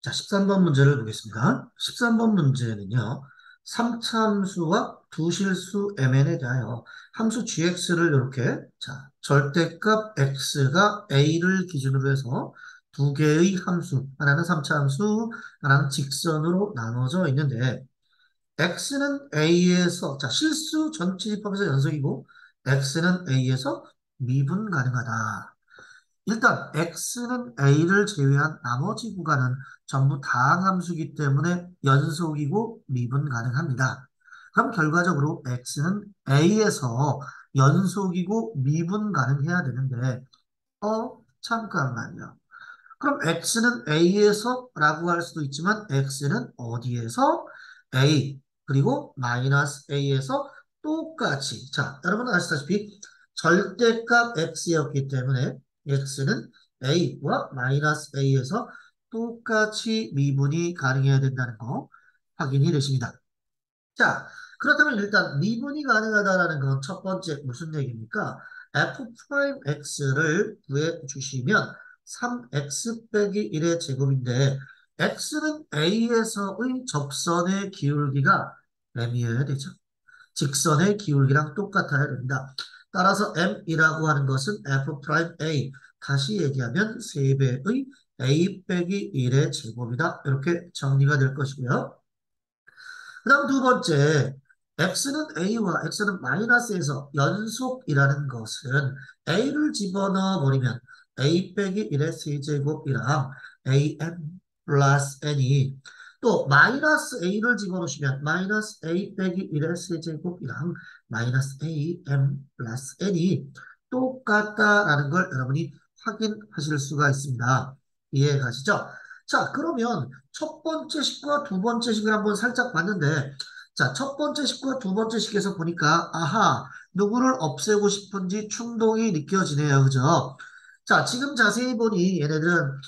자, 13번 문제를 보겠습니다. 13번 문제는요, 3차함수와 두실수 mn에 대하여 함수 gx를 이렇게, 자, 절대값 x가 a를 기준으로 해서 두 개의 함수, 하나는 3차함수, 하나는 직선으로 나눠져 있는데, x는 a에서, 자, 실수 전체 집합에서 연속이고, x는 a에서 미분 가능하다. 일단 x는 a를 제외한 나머지 구간은 전부 다항함수이기 때문에 연속이고 미분 가능합니다. 그럼 결과적으로 x는 a에서 연속이고 미분 가능해야 되는데 잠깐만요. 그럼 x는 a에서 라고 할 수도 있지만 x는 어디에서? a 그리고 마이너스 a에서 똑같이, 자, 여러분 아시다시피 절대값 x였기 때문에 x는 a와 마이너스 a에서 똑같이 미분이 가능해야 된다는 거 확인이 되십니다. 자, 그렇다면 일단 미분이 가능하다라는 건 첫 번째 무슨 얘기입니까? f'x를 구해주시면 3x 빼기 1의 제곱인데 x는 a에서의 접선의 기울기가 m이어야 되죠. 직선의 기울기랑 똑같아야 됩니다. 따라서 m이라고 하는 것은 f'A, 다시 얘기하면 3배의 a 빼기 1의 제곱이다. 이렇게 정리가 될 것이고요. 그 다음 두 번째, x는 a와 x는 마이너스에서 연속이라는 것은 a를 집어넣어 버리면 a 빼기 1의 세제곱이랑 am 플러스 n이 또 마이너스 a를 집어넣으시면 마이너스 a 빼기 1의 세제곱이랑 마이너스 am 플러스 n이 똑같다라는 걸 여러분이 확인하실 수가 있습니다. 이해 가시죠? 자, 그러면 첫 번째 식과 두 번째 식을 한번 살짝 봤는데, 자, 첫 번째 식과 두 번째 식에서 보니까, 아하, 누구를 없애고 싶은지 충동이 느껴지네요. 그죠? 자, 지금 자세히 보니 얘네들은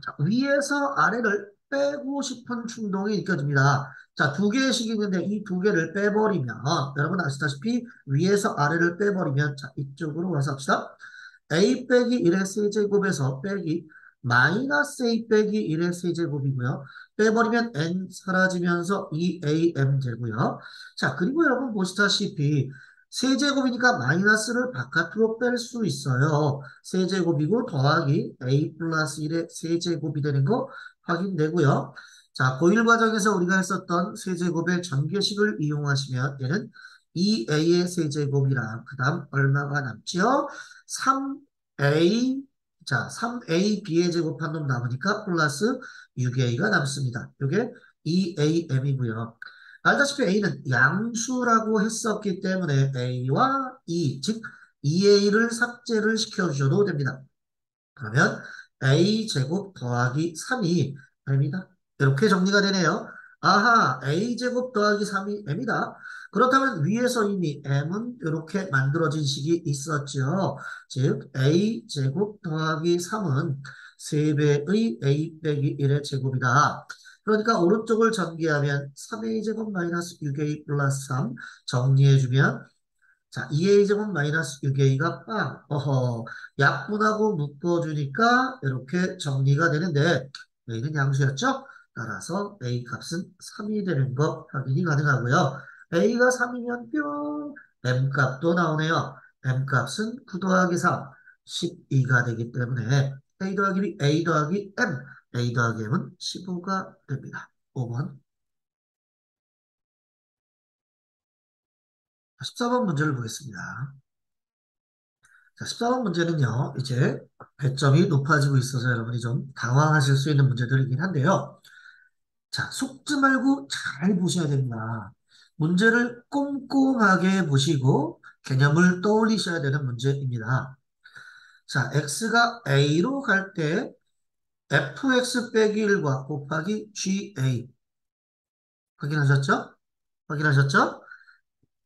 자, 위에서 아래를 빼고 싶은 충동이 느껴집니다. 자, 두 개의 식이 있는데 이 두 개를 빼버리면, 여러분 아시다시피 위에서 아래를 빼버리면, 자, 이쪽으로 와서 합시다. a 빼기 1의 세제곱에서 빼기 마이너스 a 빼기 1의 세제곱이고요. 빼버리면 n 사라지면서 2am 되고요. 자, 그리고 여러분 보시다시피 세제곱이니까 마이너스를 바깥으로 뺄 수 있어요. 세제곱이고 더하기 a 플러스 1의 세제곱이 되는 거 확인되고요. 자, 고1 과정에서 우리가 했었던 세제곱의 전개식을 이용하시면 얘는 2a의 세제곱이랑 그 다음 얼마가 남지요? 3a, 자, 3ab의 제곱한 놈 남으니까 플러스 6a가 남습니다. 이게 2am이고요. 알다시피 a는 양수라고 했었기 때문에 a와 2, 즉 2a를 삭제를 시켜주셔도 됩니다. 그러면 a제곱 더하기 3이 m이다. 이렇게 정리가 되네요. 아하, a제곱 더하기 3이 m이다. 그렇다면 위에서 이미 m은 이렇게 만들어진 식이 있었죠. 즉 a제곱 더하기 3은 3배의 a 빼기 1의 제곱이다. 그러니까 오른쪽을 전개하면 3a제곱 마이너스 6a 플러스 3 정리해주면 자, 2a제곱 마이너스 6a가 빵. 어허, 약분하고 묶어주니까 이렇게 정리가 되는데 a는 양수였죠? 따라서 a 값은 3이 되는 거 확인이 가능하고요. a가 3이면 뿅 m 값도 나오네요. m 값은 9 더하기 3, 12가 되기 때문에 a 더하기 b, a 더하기 m, a 더하기 m은 15가 됩니다. 5번. 14번 문제를 보겠습니다. 자, 14번 문제는요, 이제 배점이 높아지고 있어서 여러분이 좀 당황하실 수 있는 문제들이긴 한데요. 자, 속지 말고 잘 보셔야 됩니다. 문제를 꼼꼼하게 보시고 개념을 떠올리셔야 되는 문제입니다. 자, x가 a로 갈 때 fx 빼기 1과 곱하기 ga. 확인하셨죠? 확인하셨죠?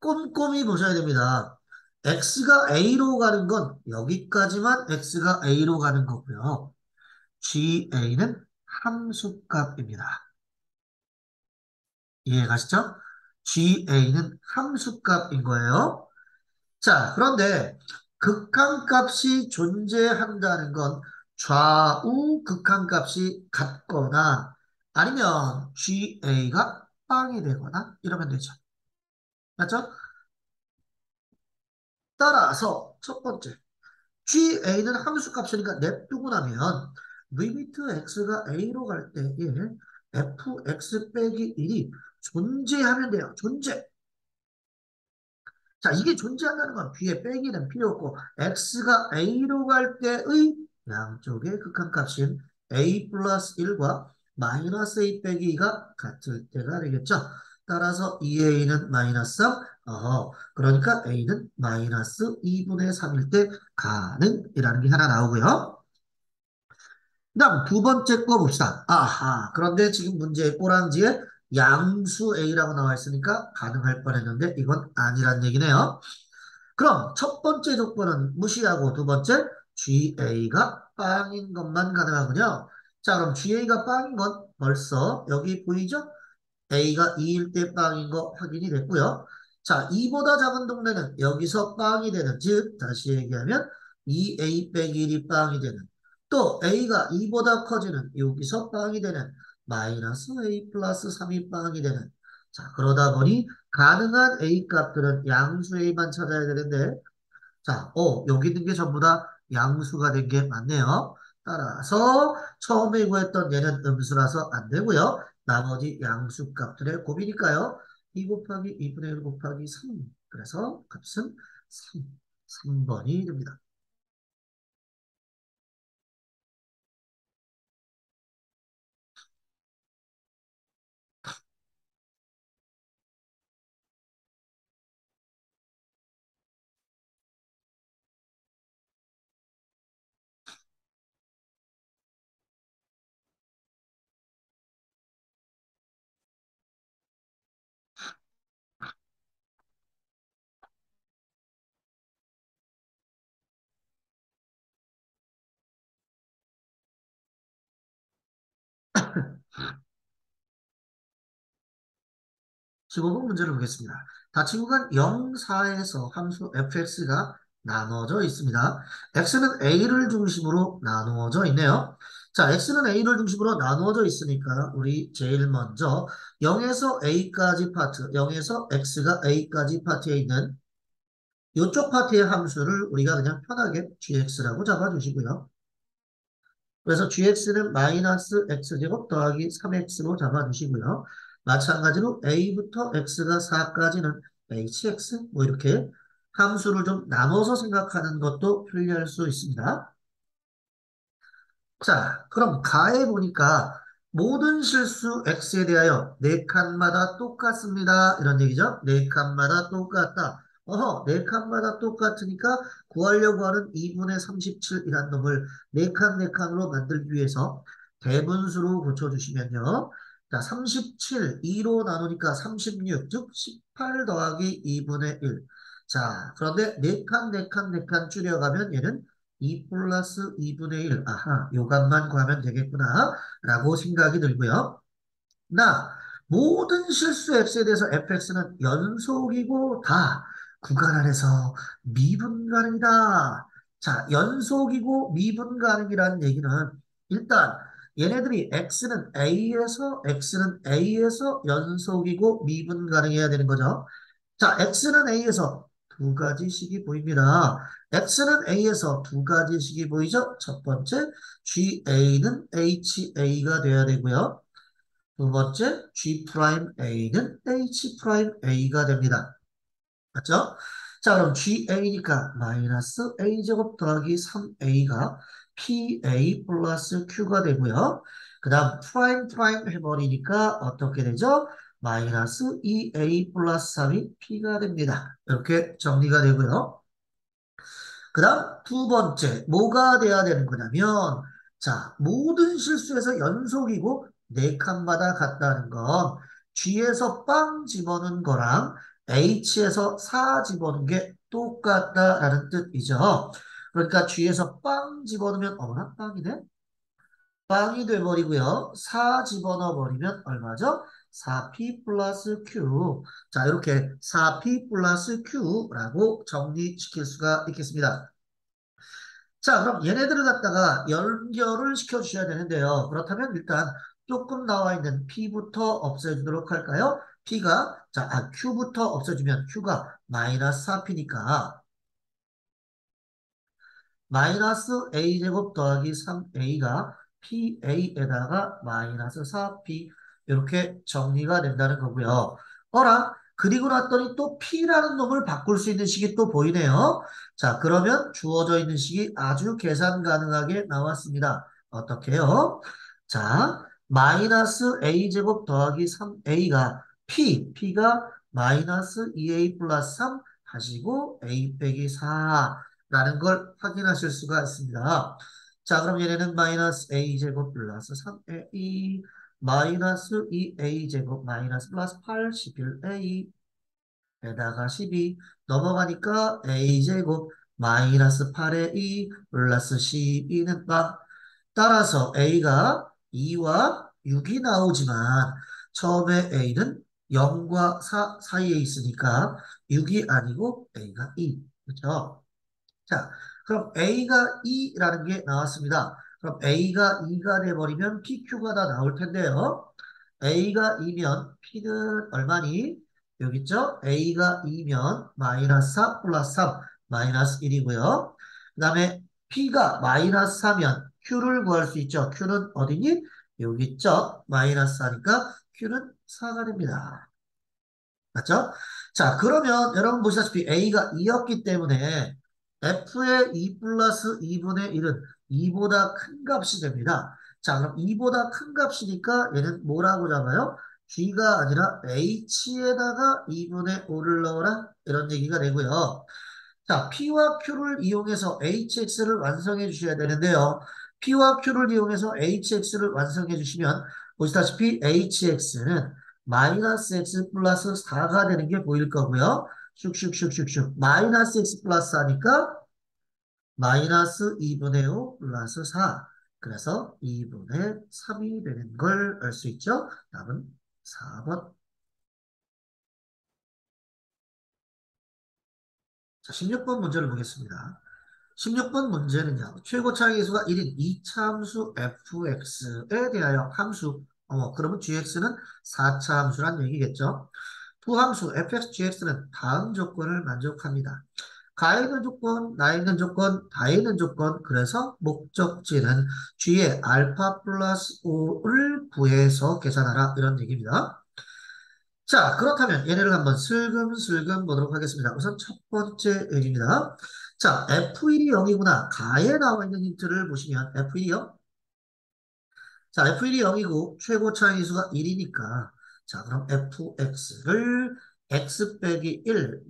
꼼꼼히 보셔야 됩니다. x가 a로 가는 건 여기까지만 x가 a로 가는 거고요. ga는 함수값입니다. 이해가시죠? ga는 함수값인 거예요. 자, 그런데 극한값이 존재한다는 건 좌우 극한값이 같거나 아니면 GA가 빵이 되거나 이러면 되죠. 맞죠? 따라서 첫 번째 GA는 함수값이니까 냅두고 나면 리미트 x가 a로 갈 때에 fx 빼기 1이 존재하면 돼요. 존재. 자, 이게 존재한다는 건 뒤에 빼기는 필요 없고 x가 a로 갈 때의 양쪽의 극한값인 a 플러스 1과 마이너스 a 빼기 2가 같을 때가 되겠죠. 따라서 2a는 마이너스 3, 그러니까 a는 마이너스 2분의 3일 때 가능이라는 게 하나 나오고요. 그 다음 두 번째 거 봅시다. 아하, 그런데 지금 문제의 꼬랑지에 양수 a라고 나와 있으니까 가능할 뻔했는데 이건 아니란 얘기네요. 그럼 첫 번째 조건은 무시하고 두 번째 GA가 빵인 것만 가능하군요. 자, 그럼 GA가 빵인 건 벌써 여기 보이죠? A가 2일 때 빵인 거 확인이 됐고요. 자, 2보다 작은 동네는 여기서 빵이 되는, 즉 다시 얘기하면 2A 빼기 1이 빵이 되는, 또 A가 2보다 커지는 여기서 빵이 되는 마이너스 A 플러스 3이 빵이 되는. 자, 그러다 보니 가능한 A 값들은 양수 A만 찾아야 되는데, 자, 여기 있는 게 전부 다 양수가 된 게 맞네요. 따라서 처음에 구했던 얘는 음수라서 안 되고요. 나머지 양수 값들의 곱이니까요. 2 곱하기 2분의 1 곱하기 3. 그래서 값은 3. 3번이 됩니다. 십5번 문제를 보겠습니다. 다친구간 0, 4에서 함수 fx가 나누어져 있습니다. x는 a를 중심으로 나누어져 있네요. 자, x는 a를 중심으로 나누어져 있으니까 우리 제일 먼저 0에서 a까지 파트, 0에서 x가 a까지 파트에 있는 이쪽 파트의 함수를 우리가 그냥 편하게 gx라고 잡아주시고요. 그래서 gx는 마이너스 x제곱 더하기 3x로 잡아주시고요. 마찬가지로 a부터 x가 4까지는 hx 뭐 이렇게 함수를 좀 나눠서 생각하는 것도 편리할 수 있습니다. 자, 그럼 가에 보니까 모든 실수 x에 대하여 네 칸마다 똑같습니다. 이런 얘기죠. 네 칸마다 똑같다. 네 칸마다 똑같으니까 구하려고 하는 2분의 37이란 놈을 네 칸, 네 칸으로 만들기 위해서 대분수로 고쳐주시면요. 자, 37, 2로 나누니까 36, 즉 18 더하기 2분의 1. 자, 그런데 네 칸, 네 칸, 네 칸 줄여가면 얘는 2 플러스 2분의 1. 아하, 요값만 구하면 되겠구나. 라고 생각이 들고요. 나, 모든 실수 x에 대해서 fx는 연속이고 다 구간 안에서 미분 가능이다. 자, 연속이고 미분 가능이라는 얘기는 일단 얘네들이 x는 A에서 연속이고 미분 가능해야 되는 거죠. 자, X는 A에서 두 가지식이 보입니다. X는 A에서 두 가지식이 보이죠? 첫 번째, GA는 HA가 돼야 되고요. 두 번째, G'A는 H'A가 됩니다. 맞죠? 자, 그럼 GA니까 마이너스 A제곱 더하기 3A가 PA 플러스 Q가 되고요. 그 다음 프라임 해버리니까 어떻게 되죠? 마이너스 2A 플러스 3이 P가 됩니다. 이렇게 정리가 되고요. 그 다음 두 번째, 뭐가 돼야 되는 거냐면, 자, 모든 실수에서 연속이고 네 칸마다 같다는 건 G에서 빵 집어넣은 거랑 H에서 4 집어넣은 게 똑같다라는 뜻이죠. 그러니까 G에서 빵 집어넣으면 어머나 빵이네? 빵이 돼버리고요. 4 집어넣어 버리면 얼마죠? 4P 플러스 Q. 자, 이렇게 4P 플러스 Q라고 정리시킬 수가 있겠습니다. 자, 그럼 얘네들을 갖다가 연결을 시켜주셔야 되는데요. 그렇다면 일단 조금 나와 있는 P부터 없애주도록 할까요? P가, 자, Q부터 없애주면 Q가 마이너스 4P니까 마이너스 A제곱 더하기 3A가 PA에다가 마이너스 4P 이렇게 정리가 된다는 거고요. 어라? 그리고 났더니 또 P라는 놈을 바꿀 수 있는 식이 또 보이네요. 자, 그러면 주어져 있는 식이 아주 계산 가능하게 나왔습니다. 어떻게 해요? 자, 마이너스 A제곱 더하기 3A가 P가 마이너스 2A 플러스 3 하시고 A 빼기 4 라는 걸 확인하실 수가 있습니다. 자, 그럼 얘네는 마이너스 a제곱 플러스 3a 마이너스 2a제곱 마이너스 플러스 8 11a에다가 12 넘어가니까 a제곱 마이너스 8에 2 플러스 12는 빵. 따라서 a가 2와 6이 나오지만 처음에 a는 0과 4 사이에 있으니까 6이 아니고 a가 2. 그렇죠? 자, 그럼 A가 2라는 게 나왔습니다. 그럼 A가 2가 돼버리면 PQ가 다 나올 텐데요. A가 2면 P는 얼마니? 여기 있죠? A가 2면 마이너스 4 플러스 3 마이너스 1이고요. 그 다음에 P가 마이너스 4면 Q를 구할 수 있죠. Q는 어디니? 여기 있죠? 마이너스 4니까 Q는 4가 됩니다. 맞죠? 자, 그러면 여러분 보시다시피 A가 2였기 때문에 F의 2 플러스 2분의 1은 2보다 큰 값이 됩니다. 자, 그럼 2보다 큰 값이니까 얘는 뭐라고 잡아요? G가 아니라 H에다가 2분의 5를 넣어라. 이런 얘기가 되고요. 자, P와 Q를 이용해서 HX를 완성해 주셔야 되는데요. P와 Q를 이용해서 HX를 완성해 주시면 보시다시피 HX는 마이너스 X 플러스 4가 되는 게 보일 거고요. 슉슉슉슉슉 마이너스 X 플러스 4니까 마이너스 2분의 5 플러스 4. 그래서 2분의 3이 되는 걸 알 수 있죠. 답은 4번. 자, 16번 문제를 보겠습니다. 16번 문제는요. 최고 차이수가 1인 이차함수 fx에 대하여 함수, 그러면 gx는 4차 함수란 얘기겠죠. 두 함수 fx, gx는 다음 조건을 만족합니다. 가 있는 조건, 나 있는 조건, 다 있는 조건, 그래서 목적지는 g의 알파 플러스 5를 구해서 계산하라 이런 얘기입니다. 자, 그렇다면 얘네를 한번 슬금슬금 보도록 하겠습니다. 우선 첫 번째 얘기입니다. 자, F1이 0이구나. 가에 나와 있는 힌트를 보시면 F1이요. 자, F1이 0이고 최고 차이수가 1이니까 자, 그럼 FX를 X 빼기 1,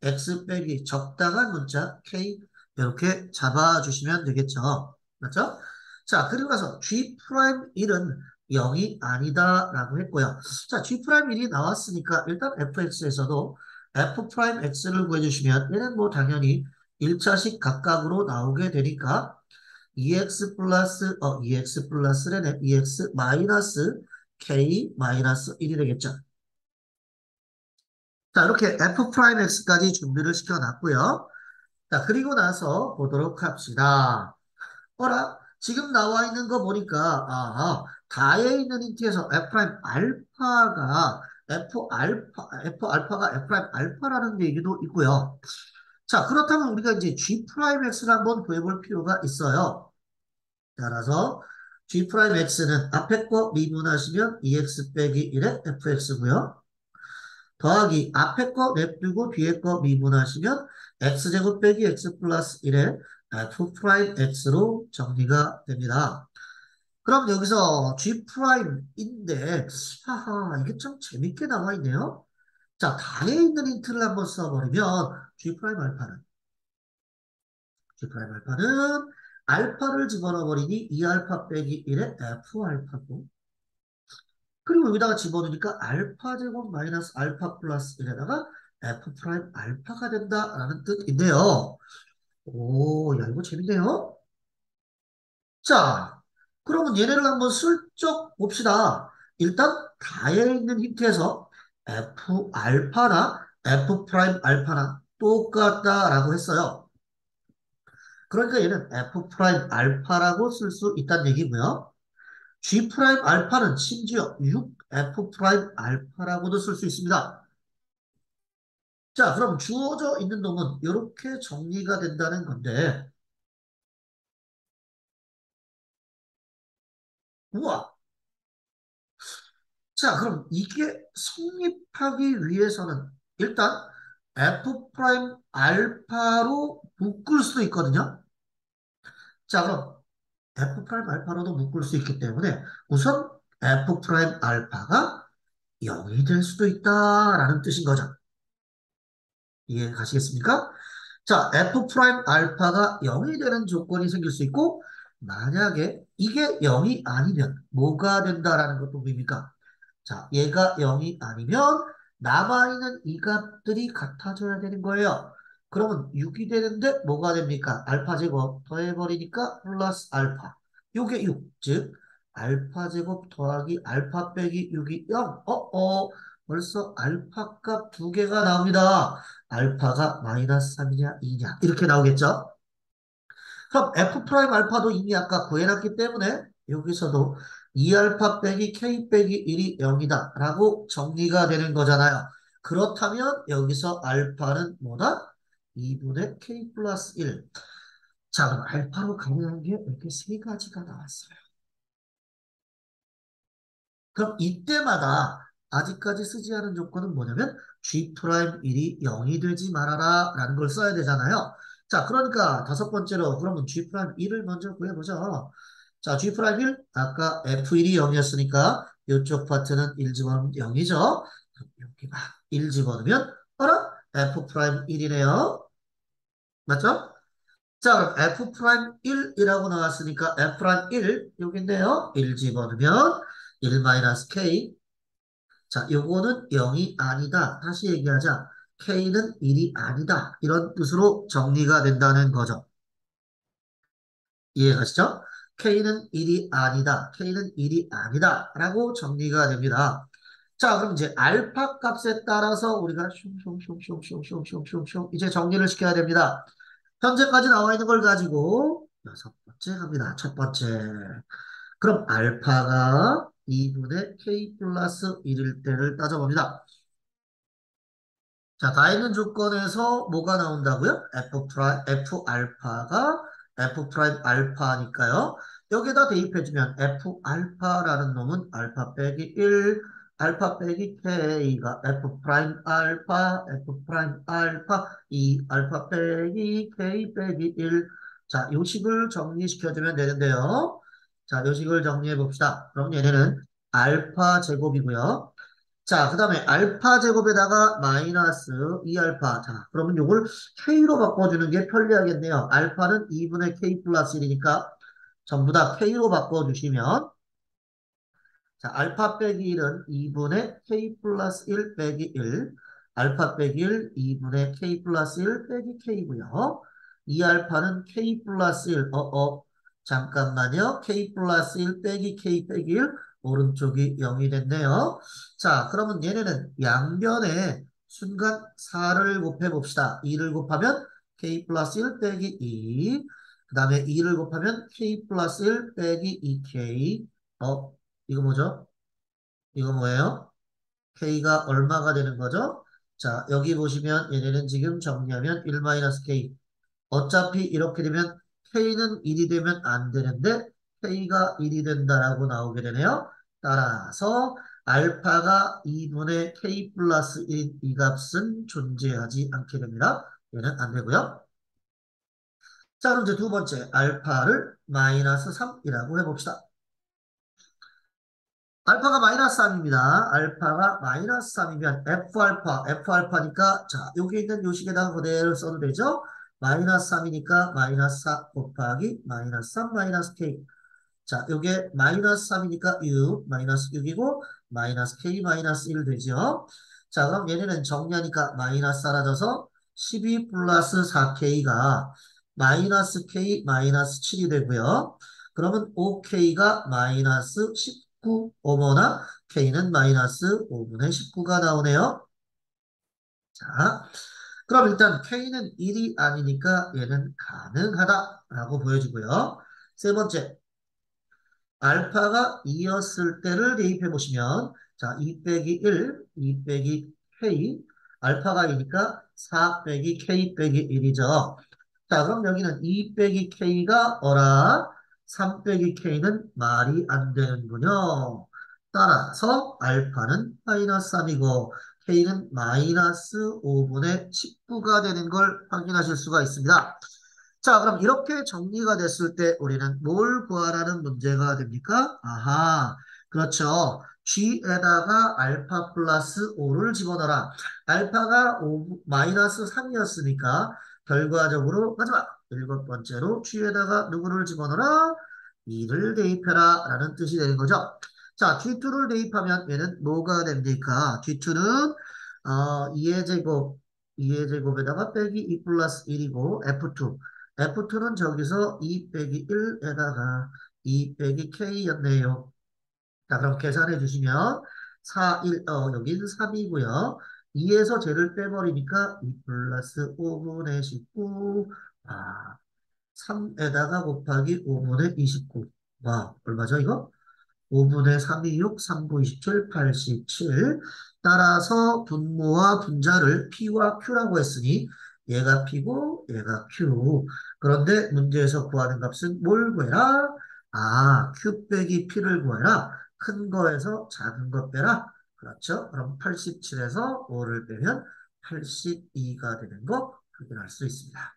X 빼기 적당한 문자 K 이렇게 잡아주시면 되겠죠. 맞죠? 자, 그리고 가서 G'1은 0이 아니다라고 했고요. 자, G'1이 나왔으니까 일단 FX에서도 F'X를 구해주시면 얘는 뭐 당연히 1차식 각각으로 나오게 되니까 EX 플러스래네. EX 마이너스 K 마이너스 1이 되겠죠. 자, 이렇게 F'X까지 준비를 시켜놨고요. 자, 그리고 나서 보도록 합시다. 어라? 지금 나와 있는 거 보니까, 다에 있는 힌트에서 F알파가 F'알파라는 얘기도 있고요. 자, 그렇다면 우리가 이제 G'X를 한번 구해볼 필요가 있어요. 따라서 G'X는 앞에 거 미분하시면 EX 빼기 1의 FX고요. 더하기 앞에 거 냅두고 뒤에 거 미분하시면 X제곱 빼기 X 플러스 1의 F'X로 정리가 됩니다. 그럼 여기서 G'인데, 하하, 이게 참 재밌게 나와 있네요. 자, 다에 있는 힌트를 한번 써버리면 G''알파는 알파를 집어넣어 버리니 2알파 빼기 1의 F알파고 그리고 여기다가 집어넣으니까 알파 제곱 마이너스 알파 플러스 1에다가 F'알파가 된다라는 뜻인데요. 오, 야, 이거 재밌네요. 자, 그러면 얘네를 한번 슬쩍 봅시다. 일단 다에 있는 힌트에서 F알파나 F'알파나 똑같다라고 했어요. 그러니까 얘는 F 프라임 알파라고 쓸 수 있다는 얘기고요. G 프라임 알파는 심지어 6F 프라임 알파라고도 쓸 수 있습니다. 자, 그럼 주어져 있는 놈은 이렇게 정리가 된다는 건데, 우와. 자, 그럼 이게 성립하기 위해서는 일단 F 프라임 알파로 묶을 수도 있거든요. 자, 그럼 F 프라임 알파로도 묶을 수 있기 때문에 우선 F 프라임 알파가 0이 될 수도 있다라는 뜻인 거죠. 이해 가시겠습니까? 자, F 프라임 알파가 0이 되는 조건이 생길 수 있고, 만약에 이게 0이 아니면 뭐가 된다라는 것도 보입니까? 자, 얘가 0이 아니면 남아있는 이 값들이 같아져야 되는 거예요. 그러면 6이 되는데 뭐가 됩니까? 알파 제곱 더해버리니까 플러스 알파. 요게 6, 즉 알파 제곱 더하기 알파 빼기 6이 0. 벌써 알파 값 두 개가 나옵니다. 알파가 마이너스 3이냐 2냐 이렇게 나오겠죠? 그럼 F 프라임 알파도 이미 아까 구해놨기 때문에 여기서도 2알파 빼기 K 빼기 1이 0이다 라고 정리가 되는 거잖아요. 그렇다면 여기서 알파는 뭐다? 2분의 K 플러스 1. 자, 그럼 알파로 가능한 게 이렇게 세 가지가 나왔어요. 그럼 이때마다 아직까지 쓰지 않은 조건은 뭐냐면 G 프라임 1이 0이 되지 말아라 라는 걸 써야 되잖아요. 자, 그러니까 다섯 번째로 그러면 G 프라임 1을 먼저 구해보죠. 자, G 프라임 1 아까 F1이 0이었으니까 이쪽 파트는 1 집어넣으면 0이죠. 여기 막 1 집어넣으면 어라? F 프라임 1이네요. 맞죠? 자, 그럼 F 프라임 1이라고 나왔으니까 F 프라임 1 여기인데요. 1 집어넣으면 1 마이너스 K. 자, 요거는 0이 아니다. 다시 얘기하자. K는 1이 아니다. 이런 뜻으로 정리가 된다는 거죠. 이해가시죠? K는 1이 아니다. K는 1이 아니다. 라고 정리가 됩니다. 자, 그럼 이제 알파 값에 따라서 우리가 슝슝슝슝슝슝슝슝 이제 정리를 시켜야 됩니다. 현재까지 나와 있는 걸 가지고 여섯 번째 갑니다. 첫 번째. 그럼 알파가 2분의 K 플러스 1일 때를 따져봅니다. 자, 다 있는 조건에서 뭐가 나온다고요? F 알파가 F 프라임 알파니까요. 여기다 대입해주면 F 알파라는 놈은 알파 빼기 1, 알파 빼기 K가 F 프라임 알파, F 프라임 알파, 2 알파 빼기 K 빼기 1. 자, 요식을 정리시켜주면 되는데요. 자, 요식을 정리해 봅시다. 그럼 얘네는 알파 제곱이고요. 자, 그 다음에 알파 제곱에다가 마이너스 2알파. 자, 그러면 이걸 K로 바꿔주는 게 편리하겠네요. 알파는 2분의 K 플러스 1이니까 전부 다 K로 바꿔주시면 자, 알파 빼기 1은 2분의 K 플러스 1 빼기 1. 알파 빼기 1, 2분의 K 플러스 1 빼기 K고요. 2알파는 K 플러스 1. 잠깐만요. K 플러스 1 빼기 K 빼기 1. 오른쪽이 0이 됐네요. 자, 그러면 얘네는 양변에 순간 4를 곱해봅시다. 2를 곱하면 K 플러스 1 빼기 2. 그 다음에 2를 곱하면 K 플러스 1 빼기 2K. 이거 뭐죠? 이거 뭐예요? K가 얼마가 되는 거죠? 자, 여기 보시면 얘네는 지금 정리하면 1-K. 어차피 이렇게 되면 K는 1이 되면 안 되는데 K가 1이 된다라고 나오게 되네요. 따라서 알파가 2분의 K 플러스 1인 이 값은 존재하지 않게 됩니다. 얘는 안 되고요. 자, 그럼 이제 두 번째 알파를 마이너스 3이라고 해봅시다. 알파가 마이너스 3입니다. 알파가 마이너스 3이면 F알파니까 자, 여기 있는 요식에다가 그대로 써도 되죠? 마이너스 3이니까 마이너스 4 곱하기 마이너스 3 마이너스 K. 자, 요게 마이너스 3이니까 6, 마이너스 6이고 마이너스 K 마이너스 1 되죠? 자, 그럼 얘네는 정리하니까 마이너스 사라져서 12 플러스 4K가 마이너스 K 마이너스 7이 되고요. 그러면 5K가 마이너스 19, 어머나 K는 마이너스 5분의 19가 나오네요. 자, 그럼 일단 K는 1이 아니니까 얘는 가능하다라고 보여지고요. 세 번째, 알파가 2였을 때를 대입해 보시면 자, 2 빼기 1, 2 빼기 K, 알파가 2니까 4 빼기 K 빼기 1이죠. 자, 그럼 여기는 2 빼기 K가 어라, 3 빼기 K는 말이 안 되는군요. 따라서 알파는 마이너스 3이고 K는 마이너스 5분의 19가 되는 걸 확인하실 수가 있습니다. 자, 그럼 이렇게 정리가 됐을 때 우리는 뭘 구하라는 문제가 됩니까? 아하, 그렇죠. G에다가 알파 플러스 5를 집어넣어라. 알파가 5, 마이너스 3이었으니까 결과적으로 마지막 일곱 번째로 G에다가 누구를 집어넣어라? 2를 대입해라 라는 뜻이 되는 거죠. 자, G2를 대입하면 얘는 뭐가 됩니까? G2는 2의 제곱, 2의 제곱에다가 빼기 2 플러스 1이고 F2. F2는 저기서 2 빼기 1에다가 2 빼기 K였네요. 자, 그럼 계산해 주시면 4, 1, 여기는 3이고요. 2에서 쟤를 빼버리니까 2 플러스 5분의 19, 3에다가 곱하기 5분의 29. 와, 얼마죠, 이거? 5분의 3이 6, 3, 9, 27, 87. 따라서 분모와 분자를 P와 Q라고 했으니 얘가 P고 얘가 Q. 그런데 문제에서 구하는 값은 뭘 구해라? Q 빼기 P를 구해라. 큰 거에서 작은 거 빼라. 그렇죠? 그럼 87에서 5를 빼면 82가 되는 거 확인할 수 있습니다.